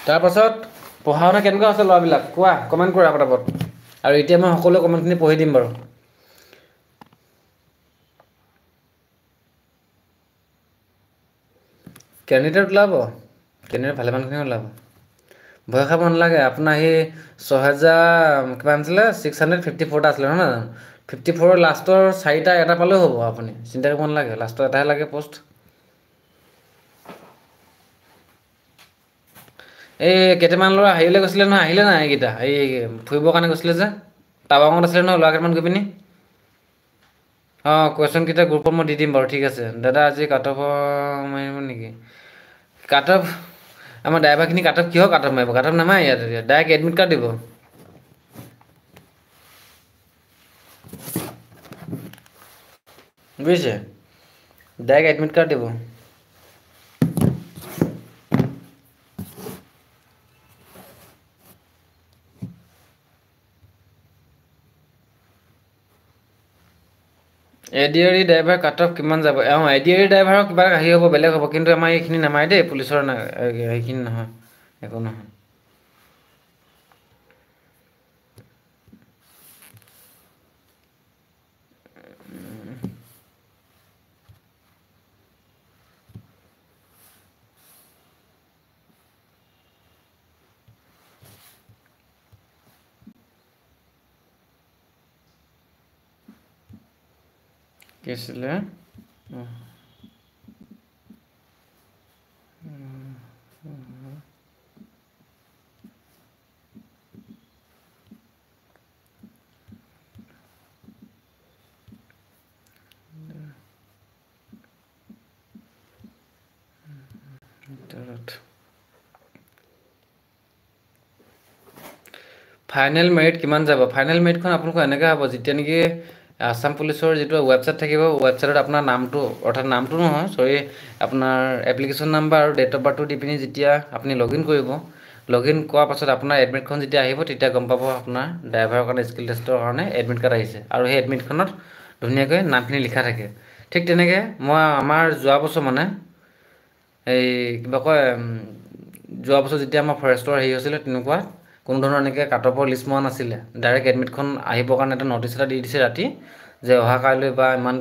তাৰ পাছত পঢ়া শুনা কেনেকুৱা আছে ল'ৰাবিলাক কোৱা কমেণ্ট কৰা পটাপট আৰু এতিয়া মই সকলো কমেণ্টখিনি পঢ়ি দিম বাৰু কেণ্ডিডেট ওলাব কেণ্ডিডেট ভালেমানখিনি ওলাব ভয় খাব নালাগে আপোনাৰ সেই 6000 কিমান আছিলে 654টা আছিলে নহয় জানো 54ৰ লাষ্টৰ 4টা এটা পালেও হ'ব আপুনি চিন্তা কৰিব নালাগে লাষ্টৰ এটাহে লাগে পোষ্ট এই কেইটামান ল'ৰা হেৰিলৈ গৈছিলে নহয় আহিলে নাই এইকেইটা এই ফুৰিবৰ কাৰণে গৈছিলে যে টাৱাঙত আছিলে নহয় ল'ৰা কেইটামান গৈ পিনি অঁ কুৱেশ্যনকেইটা গ্ৰুপত মই দি দিম বাৰু ঠিক আছে দাদা আজি কাটঅফ মাৰিব নেকি কাটঅফ আমাৰ ড্ৰাইভাৰখিনি কাটঅফ কিহৰ কাটঅফ মাৰিব কাটঅফ নামাৰে ইয়াত এতিয়া ডাইৰেক্ট এডমিট কাৰ্ড দিব বুজিছে ডাইৰেক্ট এডমিট কাৰ্ড দিব এডিআৰি ড্ৰাইভাৰ কাট অফ কিমান যাব অঁ এডিআৰি ড্ৰাইভাৰৰ কিবা হেৰি হ'ব বেলেগ হ'ব কিন্তু আমাৰ এইখিনি নামাৰে দেই পুলিচৰ সেইখিনি নহয় একো নহয় কি আছিলে ফাইনেল মেৰিট কিমান যাব ফাইনেল মেৰিটখন আপোনালোকৰ এনেকৈ হ'ব যেতিয়া নেকি আছাম পুলিচৰ যিটো ৱেবছাইট থাকিব ৱেবছাইটত আপোনাৰ নামটো অৰ্থাৎ নামটো নহয় চৰি আপোনাৰ এপ্লিকেশ্যন নাম্বাৰ আৰু ডেট অফ বাৰ্থটো দি পিনি যেতিয়া আপুনি লগ ইন কৰিব লগ ইন কৰাৰ পাছত আপোনাৰ এডমিটখন যেতিয়া আহিব তেতিয়া গম পাব আপোনাৰ ড্ৰাইভাৰৰ কাৰণে স্কিল টেষ্টৰ কাৰণে এডমিট কাৰ্ড আহিছে আৰু সেই এডমিটখনত ধুনীয়াকৈ নামখিনি লিখা থাকে ঠিক তেনেকৈ মই আমাৰ যোৱা বছৰ মানে এই কিবা কয় যোৱা বছৰ যেতিয়া আমাৰ ফৰেষ্টৰ হেৰি হৈছিলে তেনেকুৱা কোনো ধৰণৰ এনেকৈ কাটঅফৰ লিষ্ট মৰা নাছিলে ডাইৰেক্ট এডমিটখন আহিবৰ কাৰণে এটা নটিচ এটা দি দিছে ৰাতি যে অহা কাইলৈ বা ইমান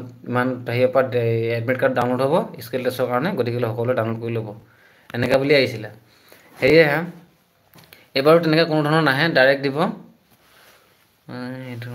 হেৰিয়ৰ পৰা এডমিট কাৰ্ড ডাউনলোড হ'ব স্কিল টেষ্টৰ কাৰণে গতিকে সকলোৱে ডাউনলোড কৰি ল'ব এনেকৈ বুলি আহিছিলে সেয়েহে এইবাৰো তেনেকৈ কোনো ধৰণৰ নাহে ডাইৰেক্ট দিব এইটো